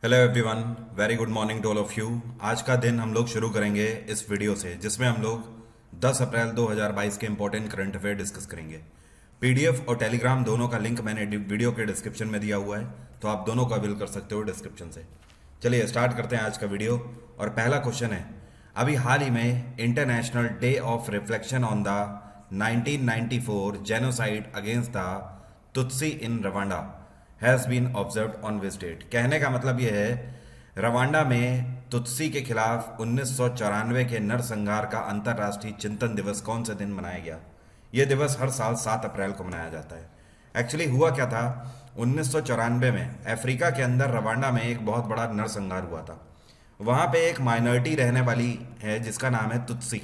Hello everyone, very good morning to all of you. आज का दिन हम लोग शुरू करेंगे इस वीडियो से जिसमें हम लोग 10 अप्रैल 2022 के इंपॉर्टेंट करंट अफेयर डिस्कस करेंगे। पीडीएफ और टेलीग्राम दोनों का लिंक मैंने वीडियो के डिस्क्रिप्शन में दिया हुआ है, तो आप दोनों का अवेल कर सकते हो डिस्क्रिप्शन से। चलिए स्टार्ट करते हैं आज का वीडियो। और पहला क्वेश्चन है, अभी हाल ही में international day of reflection on the 1994 genocide against the Tutsi in Rwanda has been observed on which date. कहने का मतलब यह है, रवांडा में तुत्सी के खिलाफ 1994 के नरसंहार का अंतर्राष्ट्रीय चिंतन दिवस कौन से दिन मनाया गया। यह दिवस हर साल 7 अप्रैल को मनाया जाता है। एक्चुअली हुआ क्या था, 1994 में अफ्रीका के अंदर रवांडा में एक बहुत बड़ा नरसंहार हुआ था। वहाँ पे एक माइनॉरिटी रहने वाली है जिसका नाम है तुत्सी।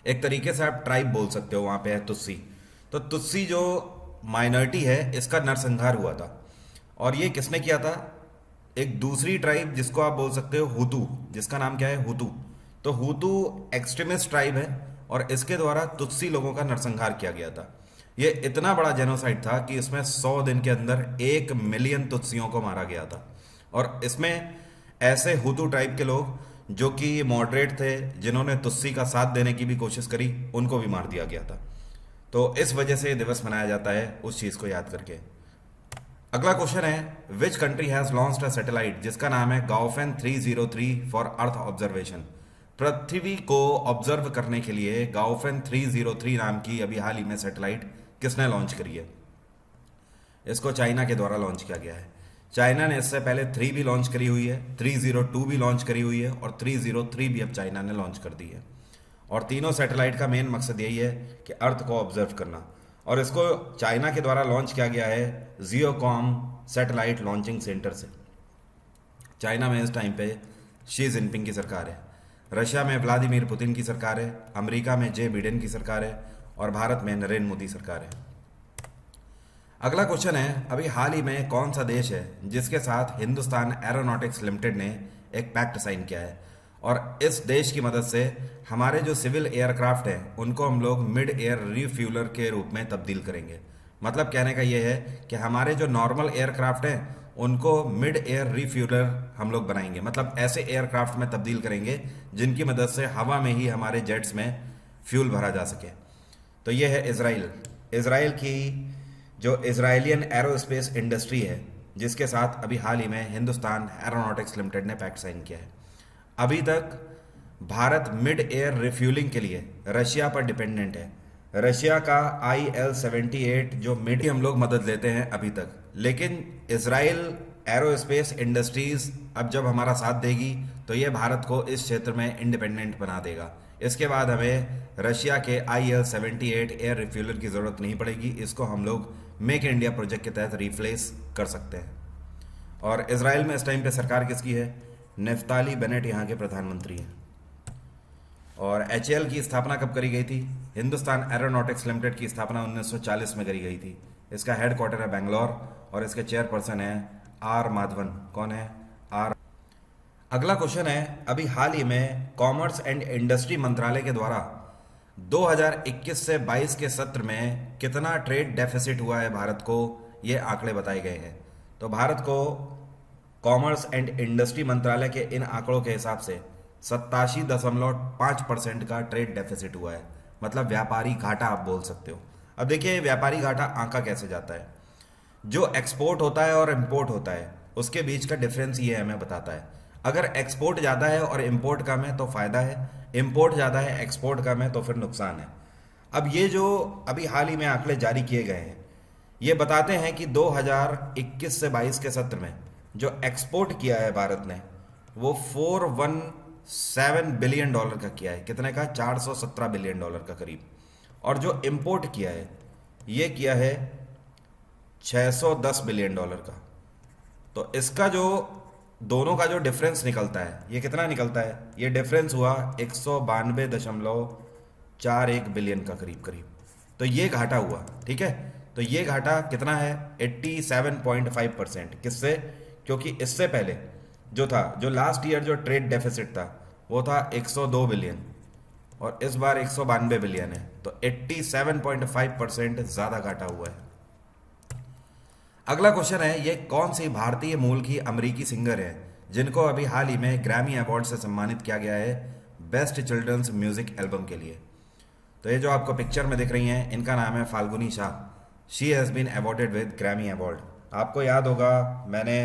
एक तरीके से आप ट्राइब बोल सकते हो, वहाँ पे है तुत्सी। तो तुत्सी जो माइनॉरिटी है इसका नरसंहार हुआ था। और ये किसने किया था? एक दूसरी ट्राइब जिसको आप बोल सकते हो हुतू, जिसका नाम क्या है, हुतू। तो हुतू एक्सट्रीमिस्ट ट्राइब है और इसके द्वारा तुत्सी लोगों का नरसंहार किया गया था। ये इतना बड़ा जेनोसाइड था कि इसमें 100 दिन के अंदर 1 मिलियन तुत्सियों को मारा गया था। और इसमें ऐसे हुतू ट्राइब के लोग जो कि मॉडरेट थे, जिन्होंने तुत्सी का साथ देने की भी कोशिश करी, उनको भी मार दिया गया था। तो इस वजह से ये दिवस मनाया जाता है, उस चीज़ को याद करके। अगला क्वेश्चन है, which country has launched a satellite जिसका नाम है गाओफेन 303 फॉर अर्थ ऑब्जर्वेशन। पृथ्वी को ऑब्जर्व करने के लिए गाओफेन 303 नाम की अभी हाल ही में सैटेलाइट किसने लॉन्च करी है? इसको चाइना के द्वारा लॉन्च किया गया है। चाइना ने इससे पहले 3 भी लॉन्च करी हुई है, 302 भी लॉन्च करी हुई है और 303 भी अब चाइना ने लॉन्च कर दी है। और तीनों सैटेलाइट का मेन मकसद यही है कि अर्थ को ऑब्जर्व करना। और इसको चाइना के द्वारा लॉन्च किया गया है जियोकॉम सैटेलाइट लॉन्चिंग सेंटर से। चाइना में इस टाइम पे शी जिनपिंग की सरकार है, रशिया में व्लादिमीर पुतिन की सरकार है, अमेरिका में जे बिडेन की सरकार है और भारत में नरेंद्र मोदी सरकार है। अगला क्वेश्चन है, अभी हाल ही में कौन सा देश है जिसके साथ हिंदुस्तान एरोनॉटिक्स लिमिटेड ने एक पैक्ट साइन किया है और इस देश की मदद से हमारे जो सिविल एयरक्राफ्ट हैं उनको हम लोग मिड एयर रिफ्यूलर के रूप में तब्दील करेंगे। मतलब कहने का ये है कि हमारे जो नॉर्मल एयरक्राफ्ट हैं उनको मिड एयर रिफ्यूलर हम लोग बनाएंगे। मतलब ऐसे एयरक्राफ्ट में तब्दील करेंगे जिनकी मदद से हवा में ही हमारे जेट्स में फ्यूल भरा जा सके। तो ये है इसराइल की जो इजराइलियन एरोस्पेस इंडस्ट्री है, जिसके साथ अभी हाल ही में हिंदुस्तान एरोनॉटिक्स लिमिटेड ने पैक्ट साइन किया है। अभी तक भारत मिड एयर रिफ्यूलिंग के लिए रशिया पर डिपेंडेंट है। रशिया का IL-78 जो मिड हम लोग मदद लेते हैं अभी तक, लेकिन इसराइल एरोस्पेस इंडस्ट्रीज अब जब हमारा साथ देगी तो ये भारत को इस क्षेत्र में इंडिपेंडेंट बना देगा। इसके बाद हमें रशिया के IL-78 एयर रिफ्यूलर की ज़रूरत नहीं पड़ेगी। इसको हम लोग मेक इंडिया प्रोजेक्ट के तहत रिप्लेस कर सकते हैं। और इसराइल में इस टाइम पे सरकार किसकी है? नेफ्ताली बेनेट यहाँ के प्रधानमंत्री हैं। और HAL की स्थापना कब करी गई थी? हिंदुस्तान एरोनॉटिक्स लिमिटेड की स्थापना 1940 में करी गई थी। इसका हेडक्वार्टर है बेंगलोर और इसके चेयरपर्सन है R माधवन। कौन है? R। अगला क्वेश्चन है, अभी हाल ही में कॉमर्स एंड इंडस्ट्री मंत्रालय के द्वारा 2021 से 22 के सत्र में कितना ट्रेड डेफिसिट हुआ है भारत को, ये आंकड़े बताए गए हैं। तो भारत को कॉमर्स एंड इंडस्ट्री मंत्रालय के इन आंकड़ों के हिसाब से 87.5% का ट्रेड डेफिसिट हुआ है। मतलब व्यापारी घाटा आप बोल सकते हो। अब देखिए, व्यापारी घाटा आंका कैसे जाता है। जो एक्सपोर्ट होता है और इंपोर्ट होता है उसके बीच का डिफरेंस ये हमें बताता है। अगर एक्सपोर्ट ज़्यादा है और इंपोर्ट कम है तो फ़ायदा है, इंपोर्ट ज़्यादा है एक्सपोर्ट कम है तो फिर नुकसान है। अब ये जो अभी हाल ही में आंकड़े जारी किए गए हैं ये बताते हैं कि 2021 से 22 के सत्र में जो एक्सपोर्ट किया है भारत ने वो $417 बिलियन का किया है। कितने का? $417 बिलियन का करीब। और जो इंपोर्ट किया है ये किया है $610 बिलियन का। तो इसका जो दोनों का जो डिफरेंस निकलता है ये कितना निकलता है? ये डिफरेंस हुआ 192.41 बिलियन का करीब करीब। तो ये घाटा हुआ, ठीक है। तो ये घाटा कितना है? 87.5%। किससे? क्योंकि इससे पहले जो था, जो लास्ट ईयर जो ट्रेड डेफिसिट था वो था 102 बिलियन और इस बार 192 बिलियन है। तो 87.5% ज़्यादा घाटा हुआ है। अगला क्वेश्चन है, ये कौन सी भारतीय मूल की अमेरिकी सिंगर है जिनको अभी हाल ही में ग्रैमी अवार्ड से सम्मानित किया गया है बेस्ट चिल्ड्रंस म्यूजिक एल्बम के लिए? तो ये जो आपको पिक्चर में दिख रही हैं, इनका नाम है Falguni Shah. She has been awarded with Grammy award. आपको याद होगा, मैंने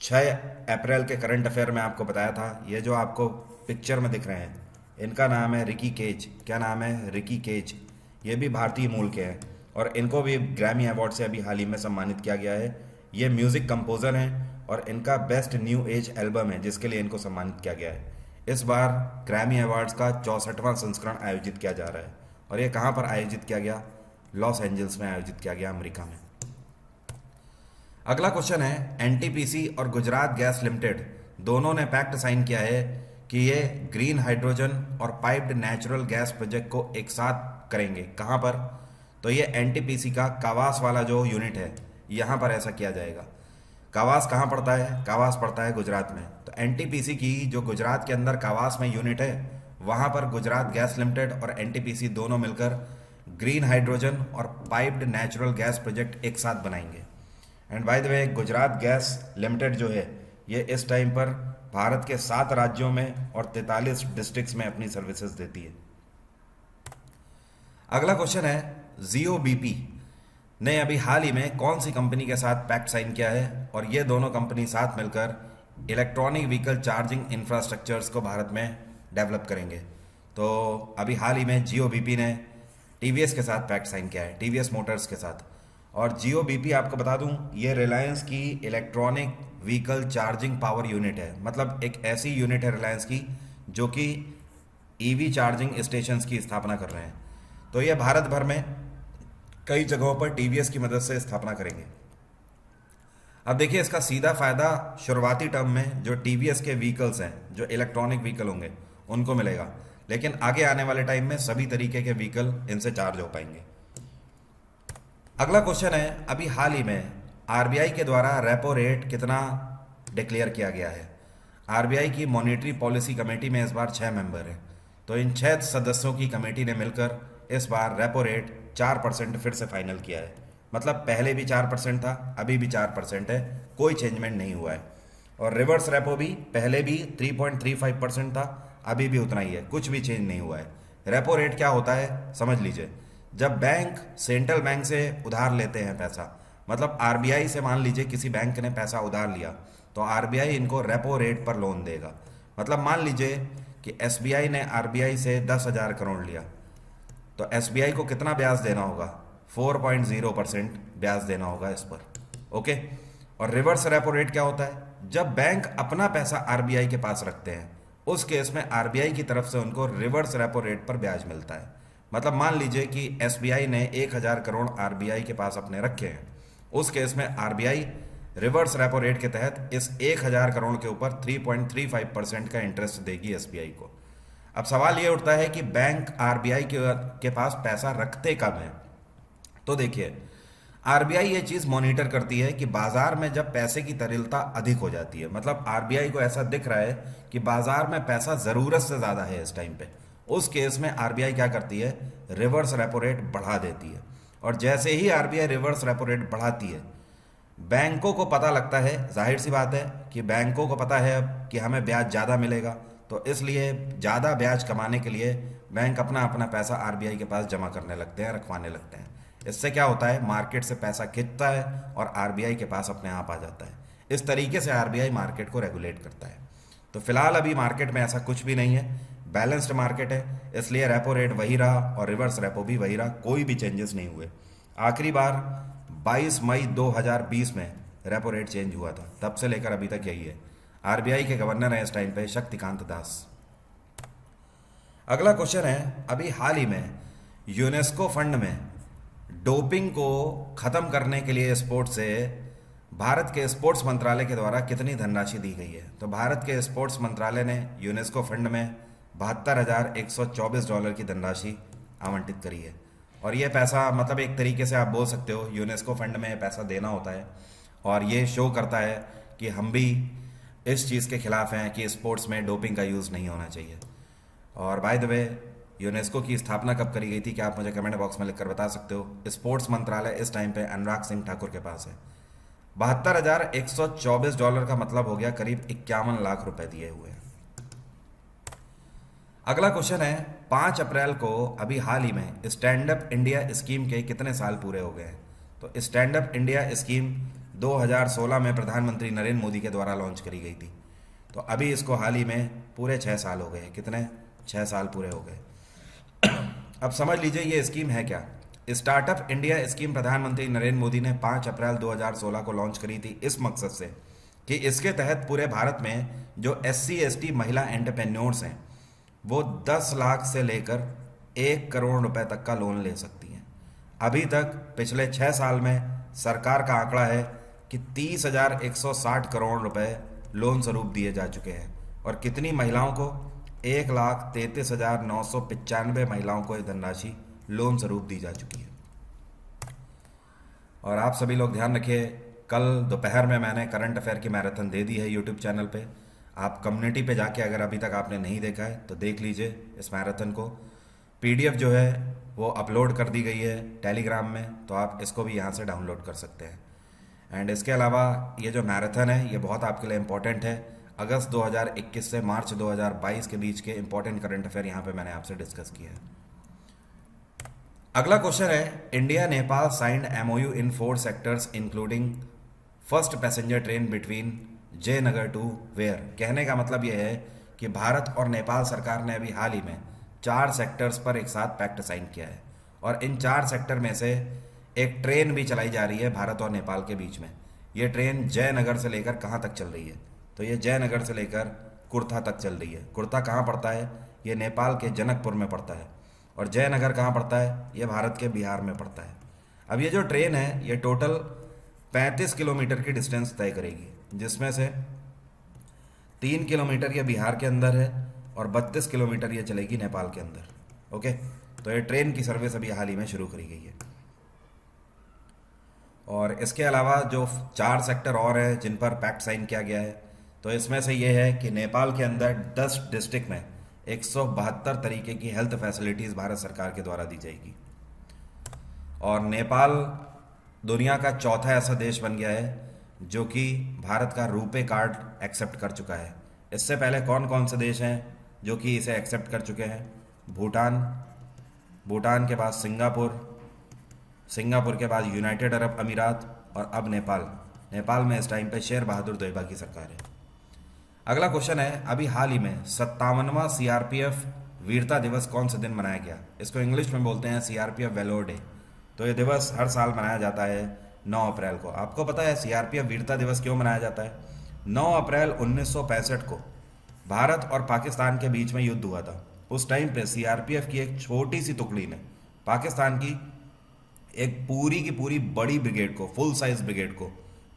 6 अप्रैल के करंट अफेयर में आपको बताया था, ये जो आपको पिक्चर में दिख रहे हैं, इनका नाम है रिकी केज। क्या नाम है? रिकी केज। ये भी भारतीय मूल के हैं और इनको भी ग्रैमी अवार्ड से अभी हाल ही में सम्मानित किया गया है। ये म्यूज़िक कंपोज़र हैं और इनका बेस्ट न्यू एज एल्बम है जिसके लिए इनको सम्मानित किया गया है। इस बार ग्रैमी अवार्ड्स का 64वां संस्करण आयोजित किया जा रहा है और ये कहाँ पर आयोजित किया गया? लॉस एंजल्स में आयोजित किया गया, अमेरिका में। अगला क्वेश्चन है, एनटीपीसी और गुजरात गैस लिमिटेड दोनों ने पैक्ट साइन किया है कि ये ग्रीन हाइड्रोजन और पाइप्ड नेचुरल गैस प्रोजेक्ट को एक साथ करेंगे। कहाँ पर? तो ये एनटीपीसी का कावास वाला जो यूनिट है, यहाँ पर ऐसा किया जाएगा। कावास कहाँ पड़ता है? कावास पड़ता है गुजरात में। तो एनटीपीसी की जो गुजरात के अंदर कावास में यूनिट है, वहाँ पर गुजरात गैस लिमिटेड और एनटीपीसी दोनों मिलकर ग्रीन हाइड्रोजन और पाइप्ड नेचुरल गैस प्रोजेक्ट एक साथ बनाएंगे। And by the way, Gujarat gas limited जो है, ये इस टाइम पर भारत के 7 राज्यों में और 43 डिस्ट्रिक्ट्स में अपनी सर्विसेज देती है। अगला क्वेश्चन है, जियो बीपी ने अभी हाल ही में कौन सी कंपनी के साथ पैक्ट साइन किया है और ये दोनों कंपनी साथ मिलकर इलेक्ट्रॉनिक व्हीकल चार्जिंग इंफ्रास्ट्रक्चर्स को भारत में डेवलप करेंगे। तो अभी हाल ही में जियो बीपी ने टीवीएस के साथ पैक्ट साइन किया है, टीवीएस मोटर्स के साथ। और जियो बीपी आपको बता दूं, ये रिलायंस की electronic vehicle charging power unit है। मतलब एक ऐसी यूनिट है रिलायंस की जो कि ईवी चार्जिंग स्टेशंस की स्थापना कर रहे हैं। तो ये भारत भर में कई जगहों पर टीवीएस की मदद से स्थापना करेंगे। अब देखिए, इसका सीधा फायदा शुरुआती टर्म में जो टीवीएस के व्हीकल्स हैं, जो इलेक्ट्रॉनिक व्हीकल होंगे, उनको मिलेगा, लेकिन आगे आने वाले टाइम में सभी तरीके के व्हीकल इनसे चार्ज हो पाएंगे। अगला क्वेश्चन है, अभी हाल ही में आरबीआई के द्वारा रेपो रेट कितना डिक्लेयर किया गया है? आरबीआई की मॉनेटरी पॉलिसी कमेटी में इस बार 6 मेंबर हैं। तो इन 6 सदस्यों की कमेटी ने मिलकर इस बार रेपो रेट 4% फिर से फाइनल किया है। मतलब पहले भी 4% था, अभी भी 4% है, कोई चेंजमेंट नहीं हुआ है। और रिवर्स रेपो भी पहले भी 3.35% था, अभी भी उतना ही है, कुछ भी चेंज नहीं हुआ है। रेपो रेट क्या होता है समझ लीजिए। जब बैंक सेंट्रल बैंक से उधार लेते हैं पैसा, मतलब आरबीआई से मान लीजिए किसी बैंक ने पैसा उधार लिया, तो आरबीआई इनको रेपो रेट पर लोन देगा। मतलब मान लीजिए कि एसबीआई ने आरबीआई से 10,000 करोड़ लिया, तो एसबीआई को कितना ब्याज देना होगा? 4.0% ब्याज देना होगा इस पर। ओके। और रिवर्स रेपो रेट क्या होता है? जब बैंक अपना पैसा आरबीआई के पास रखते हैं, उस केस में आरबीआई की तरफ से उनको रिवर्स रेपो रेट पर ब्याज मिलता है। मतलब मान लीजिए कि एसबीआई ने 1,000 करोड़ आरबीआई के पास अपने रखे हैं, उस केस में आरबीआई रिवर्स रेपो रेट के तहत इस 1,000 करोड़ के ऊपर 3.35% का इंटरेस्ट देगी एसबीआई को। अब सवाल ये उठता है कि बैंक आरबीआई के पास पैसा रखते कब है? तो देखिए, आरबीआई ये चीज़ मॉनिटर करती है कि बाजार में जब पैसे की तरलता अधिक हो जाती है, मतलब आरबीआई को ऐसा दिख रहा है कि बाजार में पैसा ज़रूरत से ज़्यादा है इस टाइम पे, उस केस में आरबीआई क्या करती है? रिवर्स रेपो रेट बढ़ा देती है। और जैसे ही आरबीआई रिवर्स रेपो रेट बढ़ाती है, बैंकों को पता लगता है, जाहिर सी बात है कि बैंकों को पता है अब कि हमें ब्याज ज़्यादा मिलेगा, तो इसलिए ज़्यादा ब्याज कमाने के लिए बैंक अपना अपना पैसा आरबीआई के पास जमा करने लगते हैं, रखवाने लगते हैं। इससे क्या होता है? मार्केट से पैसा खिंचता है और आरबीआई के पास अपने आप आ जाता है। इस तरीके से आरबीआई मार्केट को रेगुलेट करता है। तो फिलहाल अभी मार्केट में ऐसा कुछ भी नहीं है, बैलेंस्ड मार्केट है, इसलिए रेपो रेट वही रहा और रिवर्स रेपो भी वही रहा, कोई भी चेंजेस नहीं हुए। आखिरी बार 22 मई 2020 में रेपो रेट चेंज हुआ था, तब से लेकर अभी तक यही है। आरबीआई के गवर्नर हैं इस टाइम पे शक्तिकांत दास। अगला क्वेश्चन है, अभी हाल ही में यूनेस्को फंड में डोपिंग को ख़त्म करने के लिए स्पोर्ट्स से भारत के स्पोर्ट्स मंत्रालय के द्वारा कितनी धनराशि दी गई है? तो भारत के स्पोर्ट्स मंत्रालय ने यूनेस्को फंड में $72,124 की धनराशि आवंटित करी है। और ये पैसा, मतलब एक तरीके से आप बोल सकते हो यूनेस्को फंड में पैसा देना होता है, और ये शो करता है कि हम भी इस चीज़ के खिलाफ हैं कि स्पोर्ट्स में डोपिंग का यूज़ नहीं होना चाहिए। और बाय द वे, यूनेस्को की स्थापना कब करी गई थी, क्या आप मुझे कमेंट बॉक्स में लिखकर बता सकते हो? स्पोर्ट्स मंत्रालय इस टाइम पे अनुराग सिंह ठाकुर के पास है। $72,124 का मतलब हो गया करीब 51 लाख रुपए दिए हुए हैं। अगला क्वेश्चन है, 5 अप्रैल को अभी हाल ही में स्टैंड अप इंडिया स्कीम के कितने साल पूरे हो गए हैं? तो स्टैंड अप इंडिया स्कीम 2016 में प्रधानमंत्री नरेंद्र मोदी के द्वारा लॉन्च करी गई थी। तो अभी इसको हाल ही में पूरे 6 साल हो गए हैं। कितने? 6 साल पूरे हो गए। अब समझ लीजिए ये स्कीम है क्या। स्टार्टअप इंडिया स्कीम प्रधानमंत्री नरेंद्र मोदी ने 5 अप्रैल 2016 को लॉन्च करी थी इस मकसद से कि इसके तहत पूरे भारत में जो SC/ST महिला एंटरप्रेन्योर्स हैं वो 10 लाख से लेकर 1 करोड़ रुपए तक का लोन ले सकती हैं। अभी तक पिछले 6 साल में सरकार का आंकड़ा है कि 30,160 करोड़ रुपए लोन स्वरूप दिए जा चुके हैं। और कितनी महिलाओं को? 1,33,995 महिलाओं को ये धनराशि लोन स्वरूप दी जा चुकी है। और आप सभी लोग ध्यान रखिए, कल दोपहर में मैंने करंट अफेयर की मैराथन दे दी है यूट्यूब चैनल पे। आप कम्युनिटी पे जाके अगर अभी तक आपने नहीं देखा है तो देख लीजिए इस मैराथन को। PDF जो है वो अपलोड कर दी गई है टेलीग्राम में, तो आप इसको भी यहाँ से डाउनलोड कर सकते हैं। एंड इसके अलावा ये जो मैराथन है ये बहुत आपके लिए इम्पोर्टेंट है। अगस्त 2021 से मार्च 2022 के बीच के इम्पोर्टेंट करंट अफेयर यहाँ पे मैंने आपसे डिस्कस किया है। अगला क्वेश्चन है, India Nepal signed MOU in 4 sectors including first passenger train between Jaynagar to where. कहने का मतलब ये है कि भारत और नेपाल सरकार ने अभी हाल ही में 4 सेक्टर्स पर एक साथ पैक्ट साइन किया है और इन 4 सेक्टर में से एक ट्रेन भी चलाई जा रही है भारत और नेपाल के बीच में। ये ट्रेन जयनगर से लेकर कहाँ तक चल रही है? तो ये जयनगर से लेकर कुर्था तक चल रही है। कुर्था कहाँ पड़ता है? ये नेपाल के जनकपुर में पड़ता है। और जयनगर कहाँ पड़ता है? ये भारत के बिहार में पड़ता है। अब ये जो ट्रेन है ये टोटल 35 किलोमीटर की डिस्टेंस तय करेगी, जिसमें से 3 किलोमीटर ये बिहार के अंदर है और 32 किलोमीटर ये चलेगी नेपाल के अंदर। ओके, तो ये ट्रेन की सर्विस अभी हाल ही में शुरू करी गई है। और इसके अलावा जो 4 सेक्टर और हैं जिन पर पैक्ट साइन किया गया है, तो इसमें से ये है कि नेपाल के अंदर 10 डिस्ट्रिक्ट में 172 तरीके की हेल्थ फैसिलिटीज़ भारत सरकार के द्वारा दी जाएगी। और नेपाल दुनिया का चौथा ऐसा देश बन गया है जो कि भारत का रुपे कार्ड एक्सेप्ट कर चुका है। इससे पहले कौन कौन से देश हैं जो कि इसे एक्सेप्ट कर चुके हैं? भूटान के बाद सिंगापुर के बाद यूनाइटेड अरब अमीरात और अब नेपाल में इस टाइम पे शेर बहादुर देउबा की सरकार है। अगला क्वेश्चन है, अभी हाल ही में 57वां CRPF वीरता दिवस कौन से दिन मनाया गया? इसको इंग्लिश में बोलते हैं CRPF वैलोर डे। तो ये दिवस हर साल मनाया जाता है 9 अप्रैल को। आपको पता है CRPF वीरता दिवस क्यों मनाया जाता है? 9 अप्रैल 1965 को भारत और पाकिस्तान के बीच में युद्ध हुआ था। उस टाइम पे CRPF की एक छोटी सी टुकड़ी ने पाकिस्तान की एक पूरी की पूरी बड़ी ब्रिगेड को, फुल साइज ब्रिगेड को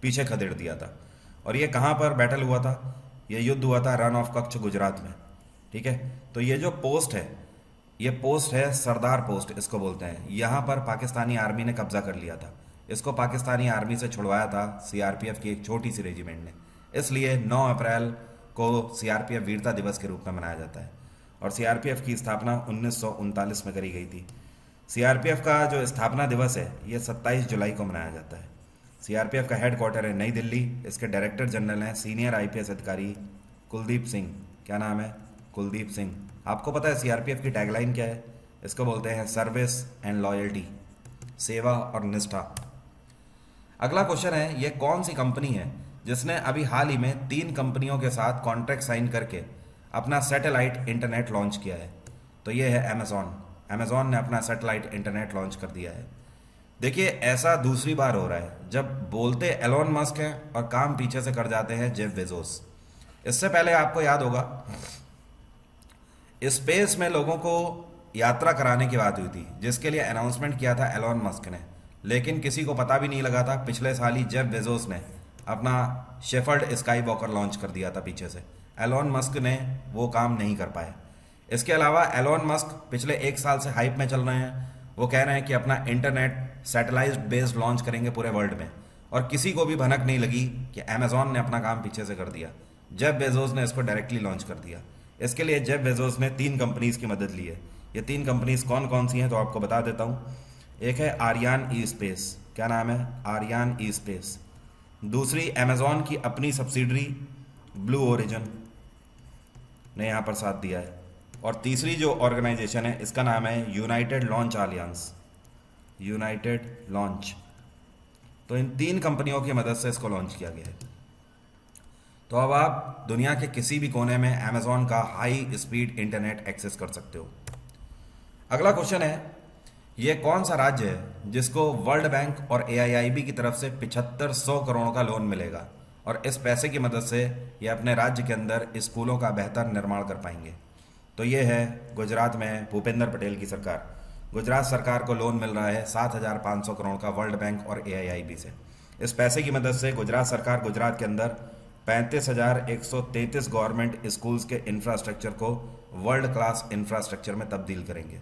पीछे खदेड़ दिया था। और ये कहाँ पर बैटल हुआ था? ये युद्ध हुआ था रन ऑफ कच्छ, गुजरात में। ठीक है, तो ये जो पोस्ट है ये पोस्ट है सरदार पोस्ट इसको बोलते हैं। यहाँ पर पाकिस्तानी आर्मी ने कब्जा कर लिया था। इसको पाकिस्तानी आर्मी से छुड़वाया था CRPF की एक छोटी सी रेजिमेंट ने। इसलिए 9 अप्रैल को CRPF वीरता दिवस के रूप में मनाया जाता है। और CRPF की स्थापना 1939 में करी गई थी। CRPF का जो स्थापना दिवस है ये 27 जुलाई को मनाया जाता है। CRPF का हेडक्वार्टर है नई दिल्ली। इसके डायरेक्टर जनरल हैं सीनियर IPS अधिकारी कुलदीप सिंह। क्या नाम है? कुलदीप सिंह। आपको पता है CRPF की टैगलाइन क्या है? इसको बोलते हैं सर्विस एंड लॉयल्टी, सेवा और निष्ठा। अगला क्वेश्चन है, ये कौन सी कंपनी है जिसने अभी हाल ही में 3 कंपनियों के साथ कॉन्ट्रैक्ट साइन करके अपना सैटेलाइट इंटरनेट लॉन्च किया है? तो ये है अमेजॉन ने अपना सैटेलाइट इंटरनेट लॉन्च कर दिया है। देखिए, ऐसा दूसरी बार हो रहा है जब बोलते एलोन मस्क हैं और काम पीछे से कर जाते हैं जेफ बेजोस। इससे पहले आपको याद होगा स्पेस में लोगों को यात्रा कराने की बात हुई थी, जिसके लिए अनाउंसमेंट किया था एलोन मस्क ने, लेकिन किसी को पता भी नहीं लगा था। पिछले साल ही जेफ बेजोस ने अपना शेफर्ड स्काई वॉकर लॉन्च कर दिया था पीछे से। एलोन मस्क ने वो काम नहीं कर पाए। इसके अलावा एलोन मस्क पिछले 1 साल से हाइप में चल रहे हैं। वो कह रहे हैं कि अपना इंटरनेट सैटेलाइट बेस्ड लॉन्च करेंगे पूरे वर्ल्ड में, और किसी को भी भनक नहीं लगी कि अमेजॉन ने अपना काम पीछे से कर दिया। जेफ बेजोस ने इसको डायरेक्टली लॉन्च कर दिया। इसके लिए जेफ बेजोस ने 3 कंपनीज की मदद ली है। ये 3 कंपनीज कौन कौन सी हैं तो आपको बता देता हूँ। एक है आर्यान ई स्पेस। क्या नाम है? आर्यान ई स्पेस। दूसरी अमेजॉन की अपनी सब्सिडरी ब्लू ओरिजिन ने यहाँ पर साथ दिया है। और तीसरी जो ऑर्गेनाइजेशन है इसका नाम है यूनाइटेड लॉन्च अलियंस, यूनाइटेड लॉन्च। तो इन 3 कंपनियों की मदद से इसको लॉन्च किया गया है। तो अब आप दुनिया के किसी भी कोने में अमेजॉन का हाई स्पीड इंटरनेट एक्सेस कर सकते हो। अगला क्वेश्चन है, ये कौन सा राज्य है जिसको वर्ल्ड बैंक और AIIB की तरफ से 7500 करोड़ का लोन मिलेगा और इस पैसे की मदद से ये अपने राज्य के अंदर स्कूलों का बेहतर निर्माण कर पाएंगे। तो ये है गुजरात में भूपेंद्र पटेल की सरकार। गुजरात सरकार को लोन मिल रहा है 7500 करोड़ का वर्ल्ड बैंक और AIIB से। इस पैसे की मदद से गुजरात सरकार गुजरात के अंदर 35,133 गवर्नमेंट स्कूल्स के इंफ्रास्ट्रक्चर को वर्ल्ड क्लास इंफ्रास्ट्रक्चर में तब्दील करेंगे।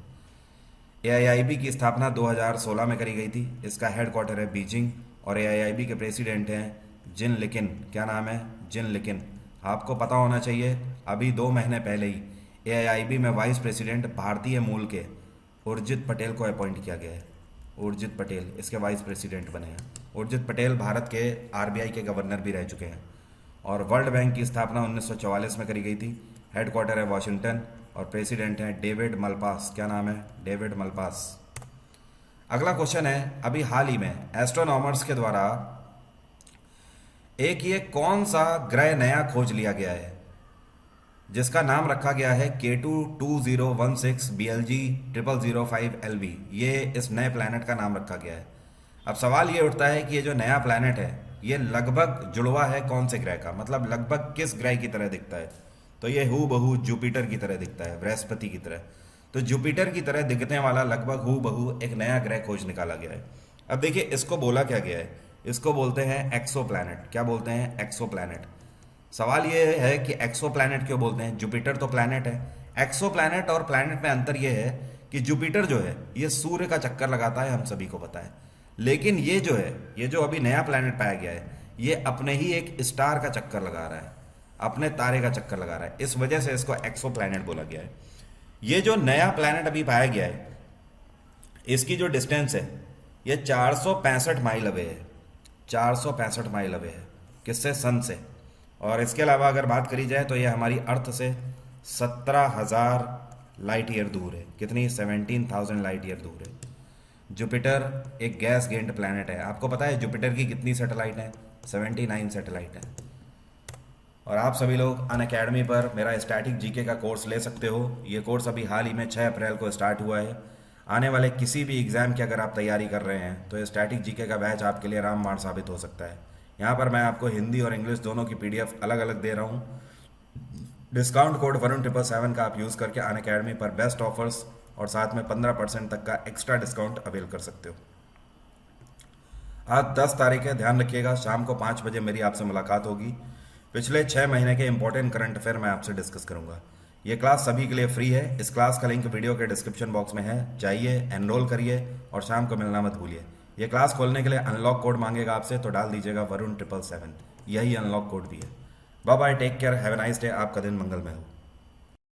AIIB की स्थापना 2016 में करी गई थी। इसका हेडक्वार्टर है बीजिंग और AIIB के प्रेसिडेंट हैं जिन लिकिन। क्या नाम है? जिन लिकिन। आपको पता होना चाहिए, अभी 2 महीने पहले ही AIIB में वाइस प्रेसिडेंट भारतीय मूल के उर्जित पटेल को अपॉइंट किया गया है। उर्जित पटेल इसके वाइस प्रेसिडेंट बने हैं। उर्जित पटेल भारत के RBI के गवर्नर भी रह चुके हैं। और वर्ल्ड बैंक की स्थापना 1944 में करी गई थी। हेडक्वार्टर है वॉशिंगटन और प्रेसिडेंट हैं डेविड मलपास। क्या नाम है? David Malpass. अगला क्वेश्चन है, अभी हाल ही में एस्ट्रोनॉमर्स के द्वारा एक ये कौन सा ग्रह नया खोज लिया गया है जिसका नाम रखा गया है K2 2016 BLG 0005 LB। ये इस नए प्लैनेट का नाम रखा गया है। अब सवाल ये उठता है कि ये जो नया प्लैनेट है ये लगभग जुड़वा है कौन से ग्रह का, मतलब लगभग किस ग्रह की तरह दिखता है। तो ये हूबहू जुपिटर की तरह दिखता है, बृहस्पति की तरह। तो जुपिटर की तरह दिखने वाला लगभग हूबहू एक नया ग्रह खोज निकाला गया है। अब देखिए इसको बोला क्या गया है, इसको बोलते हैं एक्सो प्लैनेट। क्या बोलते हैं? एक्सो प्लैनेट। सवाल ये है कि एक्सो प्लैनेट क्यों बोलते हैं? जुपिटर तो प्लैनेट है। एक्सो प्लैनेट और प्लैनेट में अंतर ये है कि जुपिटर जो है ये सूर्य का चक्कर लगाता है, हम सभी को पता है। लेकिन ये जो है, ये जो अभी नया प्लैनेट पाया गया है, ये अपने ही एक स्टार का चक्कर लगा रहा है, अपने तारे का चक्कर लगा रहा है। इस वजह से इसको एक्सो प्लैनेट बोला गया है। ये जो नया प्लैनेट अभी पाया गया है इसकी जो डिस्टेंस है ये 465 माइल अवे है। 465 माइल अवे है किससे? सन से। और इसके अलावा अगर बात करी जाए तो ये हमारी अर्थ से 17,000 लाइट ईयर दूर है। कितनी? 17,000 लाइट ईयर दूर है। जुपिटर एक गैस गेंट प्लैनेट है। आपको पता है जुपिटर की कितनी सैटेलाइट है? 79 सैटेलाइट है। और आप सभी लोग अनअकैडमी पर मेरा स्टैटिक जीके का कोर्स ले सकते हो। ये कोर्स अभी हाल ही में 6 अप्रैल को स्टार्ट हुआ है। आने वाले किसी भी एग्ज़ाम की अगर आप तैयारी कर रहे हैं तो स्टैटिक जीके का बैच आपके लिए रामबाण साबित हो सकता है। यहाँ पर मैं आपको हिंदी और इंग्लिश दोनों की PDF अलग अलग दे रहा हूँ। डिस्काउंट कोड वरुण777 का आप यूज़ करके अनअकैडमी पर बेस्ट ऑफर्स और साथ में 15% तक का एक्स्ट्रा डिस्काउंट अवेल कर सकते हो। आज 10 तारीख है, ध्यान रखिएगा, शाम को 5 बजे मेरी आपसे मुलाकात होगी। पिछले 6 महीने के इंपॉर्टेंट करंट अफेयर मैं आपसे डिस्कस करूंगा। ये क्लास सभी के लिए फ्री है। इस क्लास का लिंक वीडियो के डिस्क्रिप्शन बॉक्स में है, जाइए एनरोल करिए और शाम को मिलना मत भूलिए। ये क्लास खोलने के लिए अनलॉक कोड मांगेगा आपसे, तो डाल दीजिएगा वरुण777। यही अनलॉक कोड भी है। Bye bye, take care, have a nice day. आपका दिन मंगलमय हो।